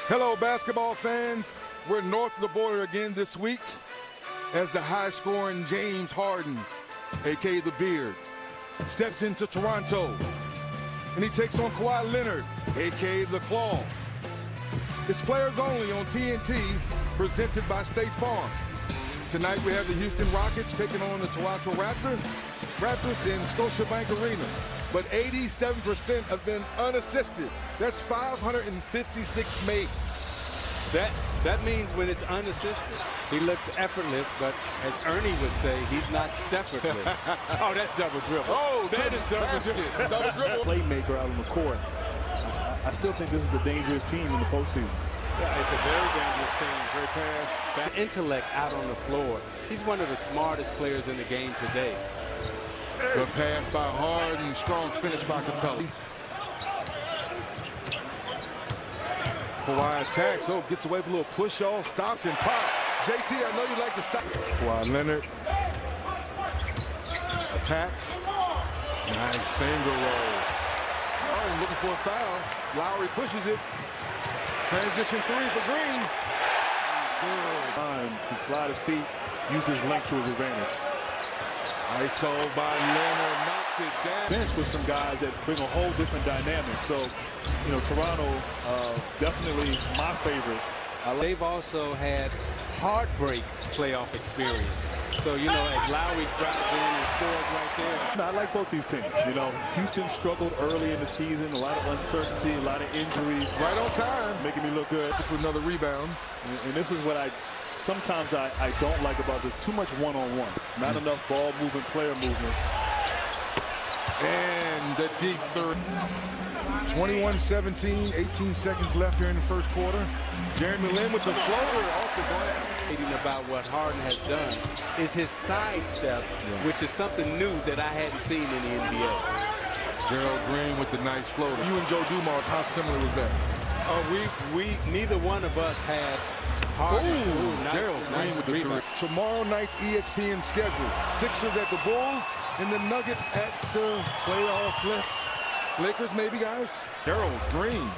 Hello, basketball fans. We're north of the border again this week as the high-scoring James Harden, a.k.a. the Beard, steps into Toronto, and he takes on Kawhi Leonard, a.k.a. the Claw. It's players only on TNT, presented by State Farm. Tonight we have the Houston Rockets taking on the Toronto Raptors in Scotiabank Arena. But 87% have been unassisted. That's 556 makes. That means when it's unassisted, he looks effortless, but as Ernie would say, he's not Steffortless. Oh, that's double dribble. Oh, that is double dribble. Double dribble. Playmaker out on the court. I still think this is a dangerous team in the postseason. Yeah, it's a very dangerous team. Great pass. The intellect out on the floor. He's one of the smartest players in the game today. Good pass by Harden. Strong finish by Capella. Kawhi attacks. Oh, gets away with a little push-off. Stops and pop. JT, I know you like to stop. Kawhi Leonard. Attacks. Nice finger roll. Oh, looking for a foul. Lowry pushes it. Transition three for Green. Good. Can slide his feet, use his length to his advantage. ISO by Leonard, knocks it down. Bench with some guys that bring a whole different dynamic. So, you know, Toronto, definitely my favorite. They've also had heartbreak playoff experience. So, you know, as Lowry drives in and scores right there. I like both these teams. You know, Houston struggled early in the season, a lot of uncertainty, a lot of injuries. Right on time. Making me look good. Just with another rebound. And this is what sometimes I don't like about this. Too much one-on-one. Not enough ball movement, player movement. And the deep third. 21-17, 18 seconds left here in the first quarter. Jeremy Lin with the floater off the glass. About what Harden has done is his sidestep, which is something new that I hadn't seen in the NBA. Gerald Green with the nice floater. You and Joe Dumars, how similar was that? Oh, neither one of us had Harden. Ooh, Gerald Green with the three. Tomorrow night's ESPN schedule. Sixers at the Bulls and the Nuggets at the playoff list. Lakers maybe, guys? Gerald Green.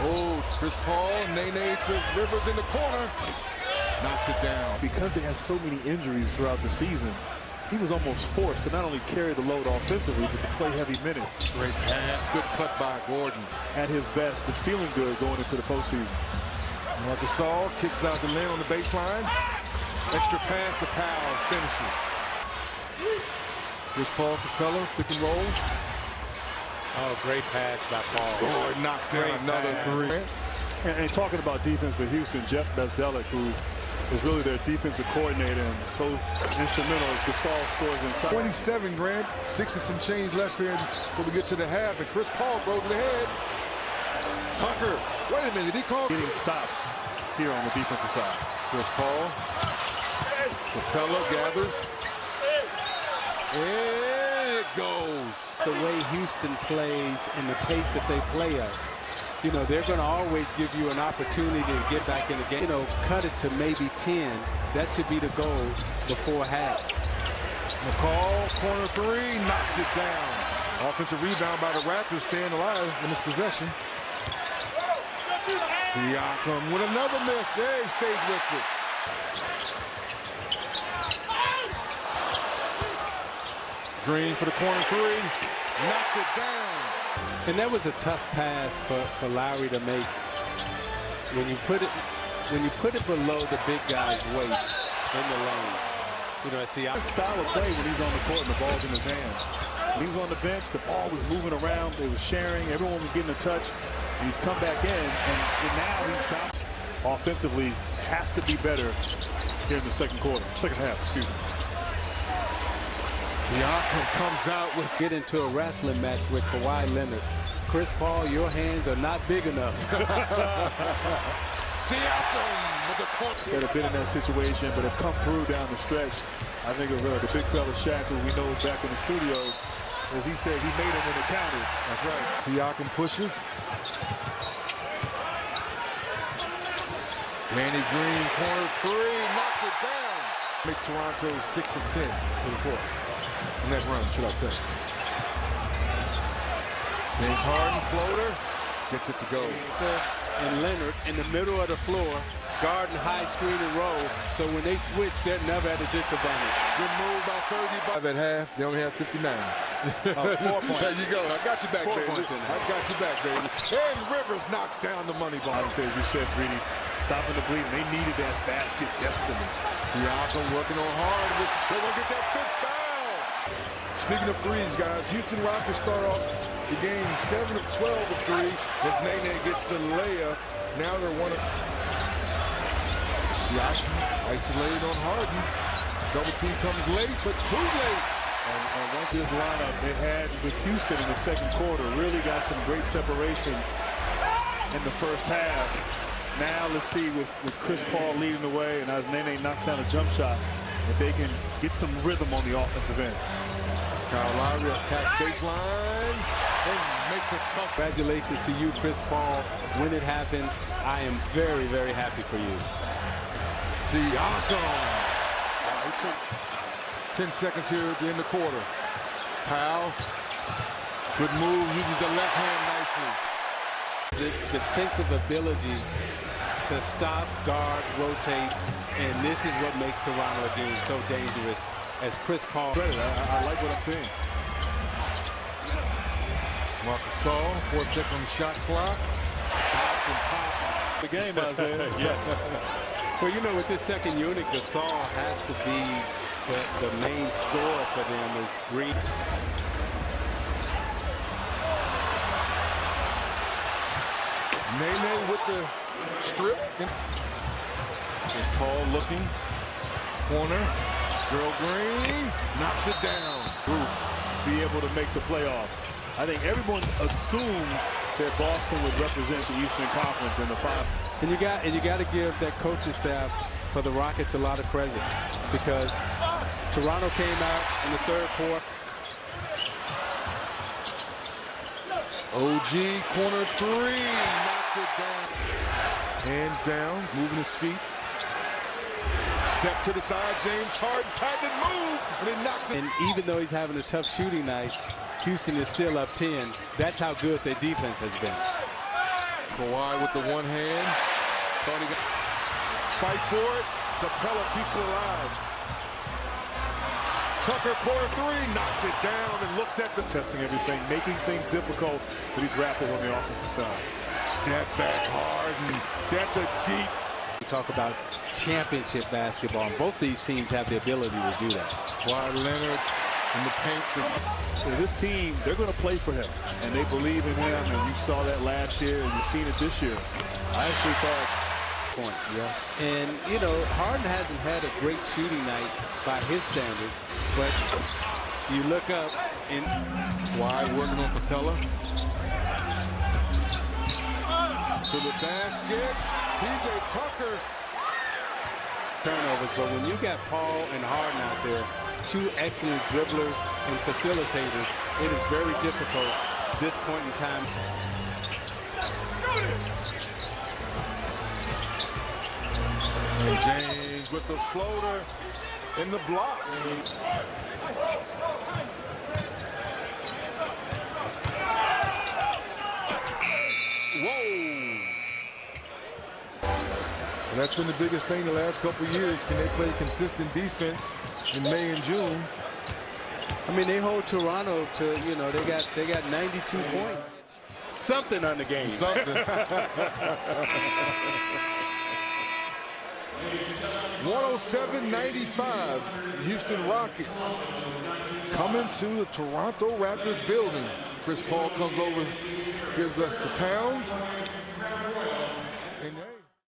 Oh, Chris Paul, Nene to Rivers in the corner. Knocks it down. Because they had so many injuries throughout the season, he was almost forced to not only carry the load offensively, but to play heavy minutes. Great pass, good cut by Gordon. At his best and feeling good going into the postseason. Marcus Gasol kicks it out to Lin on the baseline. Extra pass to Powell, finishes. Chris Paul, Capella, pick and roll. Oh, great pass by Paul. Oh, it knocks down another three. And talking about defense for Houston, Jeff Bezdelic, who is really their defensive coordinator and so instrumental as Gasol scores inside. 27, Grant. 6 and some change left here when we get to the half, and Chris Paul throws it ahead. Tucker, wait a minute, did he call? Getting stops here on the defensive side. Chris Paul. Capella gathers. And it goes. The way Houston plays and the pace that they play at, you know, they're going to always give you an opportunity to get back in the game. You know, cut it to maybe 10. That should be the goal before half. McCall, corner three, knocks it down. Offensive rebound by the Raptors, staying alive in this possession. Siakam with another miss. There he stays with it. Green for the corner three, knocks it down. And that was a tough pass for Lowry to make. When you put it below the big guy's waist in the lane. You know, see, style of play when he's on the court and the ball's in his hands. When he was on the bench, the ball was moving around, they was sharing, everyone was getting a touch. And he's come back in, and now he's down. Offensively, has to be better here in the second half, excuse me. Siakam comes out with... Get into a wrestling match with Kawhi Leonard. Chris Paul, your hands are not big enough. Siakam with the court. That have been in that situation, but have come through down the stretch. I think of the big fella Shaq, who we know is back in the studio. As he said, he made him when it counted. That's right. Siakam pushes. Danny Green, corner three, knocks it down. Make Toronto 6 of 10 for the court. In that run, should I say. James Harden, floater. gets it to go. And Leonard in the middle of the floor, guarding high screen and roll. So when they switch, they're never at a disadvantage. Good move by Sergey. At half, they only have 59. 4 points. There you go. I got you back, 4 baby. points in there. I got you back, baby. And Rivers knocks down the money ball. Obviously, as you said, Greedy, stopping the bleeding. They needed that basket desperately. Siakam working on hard. They're going to get that fifth foul. Speaking of threes, guys, Houston Rockets start off the game 7 of 12 of 3 as Nene gets the layup. Now they're one of... Siakam isolated on Harden. Double team comes late, but too late. And once this lineup they had with Houston in the second quarter really got some great separation in the first half. Now let's see with Chris Paul leading the way and as Nene knocks down a jump shot, if they can get some rhythm on the offensive end. Kyle Lowry attacks baseline and makes it tough. Congratulations to you, Chris Paul. When it happens, I am very, very happy for you. Siakam. 10 seconds here at the end of the quarter. Powell, good move, uses the left hand nicely. The defensive ability to stop, guard, rotate, and this is what makes Toronto again so dangerous. As Chris Paul, I like what I'm seeing. Marcus Gasol, 4 seconds on the shot clock. Stops and pops. The game, Isaiah. Yeah. Well, you know, with this second unit, Gasol has to be the main scorer for them is Green. Nene with the strip. Here's Paul looking. Corner. Gerald Green knocks it down. Group be able to make the playoffs. I think everyone assumed that Boston would represent the Eastern Conference in the final. And you got to give that coaching staff for the Rockets a lot of credit because Toronto came out in the third quarter. OG corner three knocks it down. Hands down, moving his feet. Step to the side, James Harden's patented move, and he knocks it. And even though he's having a tough shooting night, Houston is still up 10. That's how good their defense has been. Kawhi with the one hand. Thought he got fight for it. Capella keeps it alive. Tucker corner three, knocks it down and looks at the testing everything, making things difficult for these Raptors on the offensive side. Step back Harden. That's a deep. We talk about championship basketball, and both these teams have the ability to do that. Kawhi Leonard in the paint. So this team, they're going to play for him, and they believe in him, and you saw that last year, and you've seen it this year. I actually thought... Point, yeah. And, you know, Harden hasn't had a great shooting night by his standards, but you look up and... Kawhi working on Capella. To the basket. PJ Tucker. Turnovers, but when you got Paul and Harden out there, two excellent dribblers and facilitators, it is very difficult at this point in time. And James with the floater in the block. Whoa! And that's been the biggest thing the last couple of years. Can they play consistent defense in May and June? I mean, they hold Toronto to, you know, they got 92 points. Something on the game. Something. 107-95, Houston Rockets coming to the Toronto Raptors building. Chris Paul comes over, gives us the pound. And